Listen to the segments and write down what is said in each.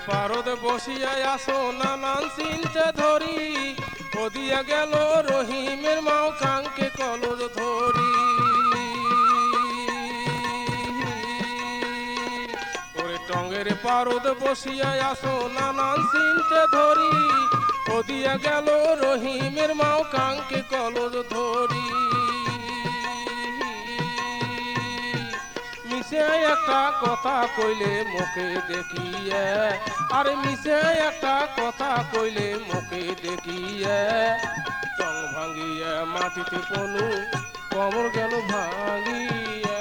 পারদ বসিয়া আসো নানান চিন্তা ধরি, ওদিয়া গেল রহিমের মাও কাঙ্কে কলর ধরি। ওরে টঙ্গের পারদ বসিয়া আসো নানান চিন্তা ধরি, ওদিয়া গেল রহিমের মাও কাঙ্কে কলর ধরি। মিশে একটা কথা কইলে মুখে দেখিয়ে, আরে মিশে একটা কথা কইলে মুখে দেখিয়ে, টং ভাঙিয়ে মাটিতে পনু কমর গেল ভাঙিয়ে।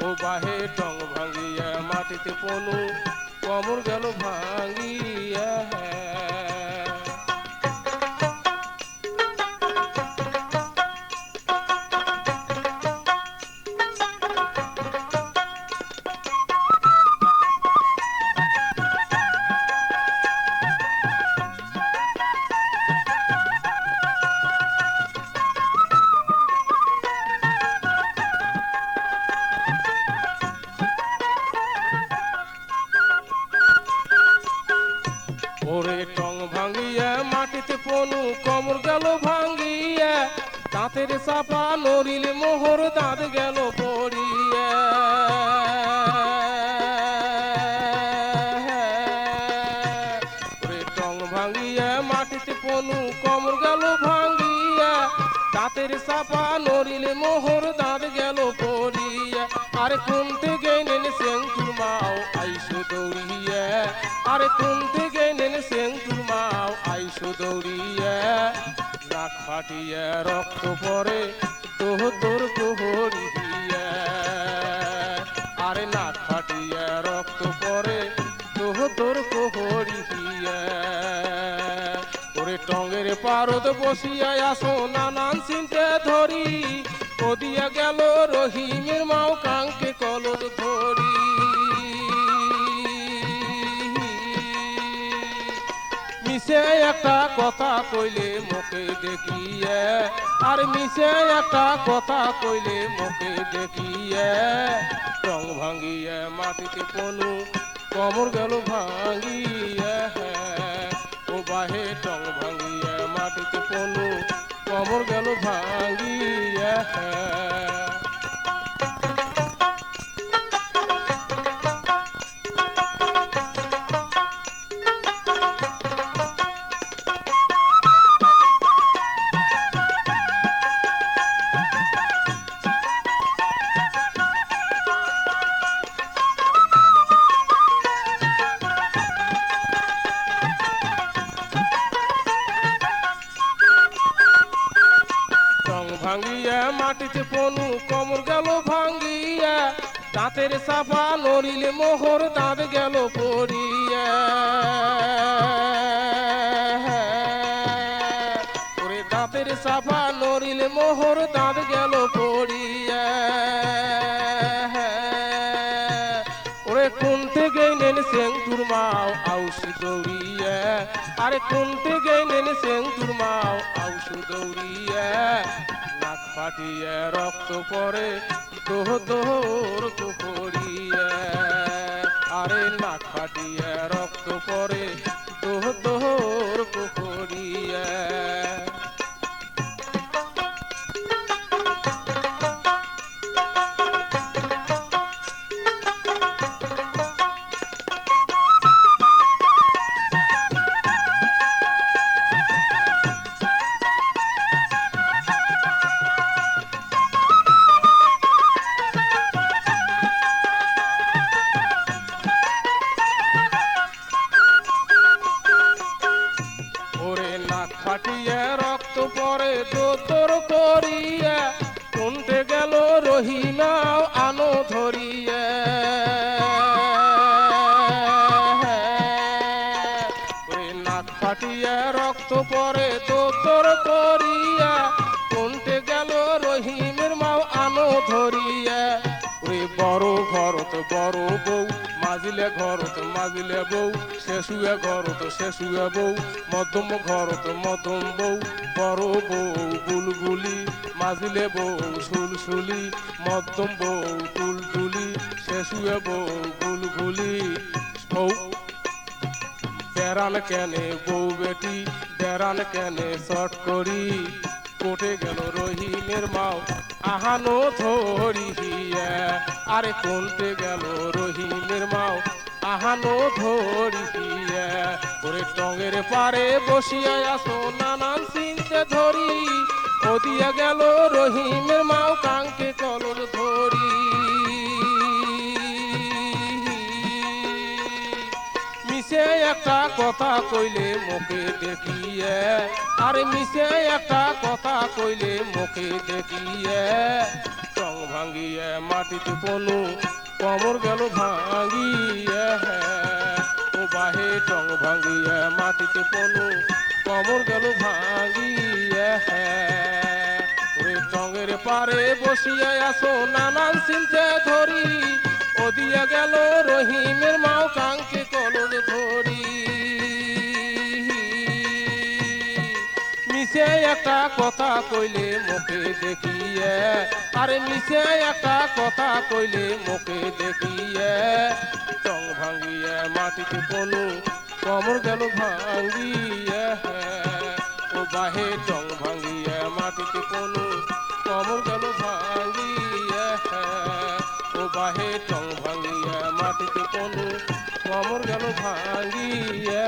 ও বাহে টং ভাঙিয়ে মাটিতে পনু কমর গেল ভাঙিয়ে। ওরে টং ভাঙিয়া মাটিতে পনু কমর গেল ভাঙিয়া, দাঁতের চাপা নড়িল মোহর দাঁত গেল পড়িয়া। ওরে টং ভাঙিয়া মাটিতে পনু কমর গেল ভাঙিয়া, দাঁতের চাপা নড়িল মোহর দাঁত গেল পড়িয়া। আরে কুমতে গেলেন সেঙ্কুর মাও আইসো দৌড়িয়া, আরে কুমতে গেলেন সেঙ্কুর মাও আইসো দৌড়িয়া। নাক ফাটিয়া রক্ত পরে তোহ তোর কোহরিয়া, আরে নাক ফাটিয়া রক্ত পরে তোহ তোর কোহরিয়া। ওরে টঙ্গের পারদ বসিয়া আসো নানান চিন্তা ধরি, ওদিয়া গেল রহিমের মাও কাঙ্কে কলর ধরি। মিশে একটা কথা কইলে মুখে দেখিয়ে, আর মিশে একটা কথা কইলে মুখে দেখিয়ে, টং ভাঙিয়ে মাটিতে পনু কমর গেল ভাঙিয়ে। ও বাহে টং ভাঙিয়ে মাটিতে পনু কমর গেল ভাঙিয়ে। ভাঙিয়া মাটিতে পনু কমর গেল ভাঙিয়া, দাঁতের চাপা নড়িল মোহর দাঁত গেল পড়িয়া। ওরে দাঁতের চাপা নড়িল মোহর দাঁত গেল পড়িয়া। ওরে কুনতে গেলেন সেঙ্কুর মাও আউসি দৌড়িয়া, আরে কুনতে গেলেন সেঙ্কুর মাও আউসু দৌড়িয়া। নাক ফাটিয়া রক্ত পরে দোহ দোহর কুকুরিয়া, আরে নাক ফাটিয়া রক্ত পরে দোহ দোহর কুকুরিয়া। ফাটিয়া রক্ত পরে দোতর করিয়া, কোনতে গেল রহিমাও আনো ধরিয়া। নাক ফাটিয়া রক্ত পরে দোতর করিয়া, কোনতে গেল রহিমের মাও আনো ধরিয়া। বড় ঘরত বড় বউ, মাজিলে ঘরত মাজিলে বউ, শেষুয়ে ঘরত শেষুয়ে বউ, মধ্যম ঘরত মধ্যম বউ। বড় বউ বুলবুলি, মাজিলে বউ সুলসুলি, মধ্যম বউ টুলটুলি, শুয়ে বউ গুলগুলি বউ বেড়ান কেনে বউ বেটি বেড়ান কেনে শট করি কোটে গেল রহিমের মাও আহানো ধরিয়া আরে কোনটে গেল রহিমের মাও আহানো ধরিয়া ওরে টঙের পারে বসিয়া আসো নানান চিনতে ধরি ওদিয়া গেল রহিমের মাও কাঙ্কে কলর ধরি মিশে একটা কথা কইলে মুখে দেখিয়ে আরে মিশে একটা কথা কইলে মুখে দেখিয়ে টং ভাঙ্গিয়ে মাটিতে পনু কমর গেল ভাঙ্গিয়ে ও বাহে টং ভাঙ্গিয়ে মাটিতে পনু কমর গেল ভাঙ্গিয়ে ওই টঙের পারে বসিয়া আসো নানান চিনতে ধরি ওদিয়া গেল রহিমের মাও কাঙ্কে কলর ধরি মিশে একটা কথা কইলে মুখে দেখিয়ে আরে মিশে একটা কথা কইলে মুখে দেখিয়ে টং ভাঙ্গিয়ে মাটিতে পনু কমর গেল ভাঙ্গিয়ে ও বাহে টং ভাঙ্গিয়ে মাটিতে পনু কমর গেল ভাঙ্গিয়ে ও বাহে টং ভাঙ্গিয়ে মাটিতে পনু কমর গেল ভাঙ্গিয়ে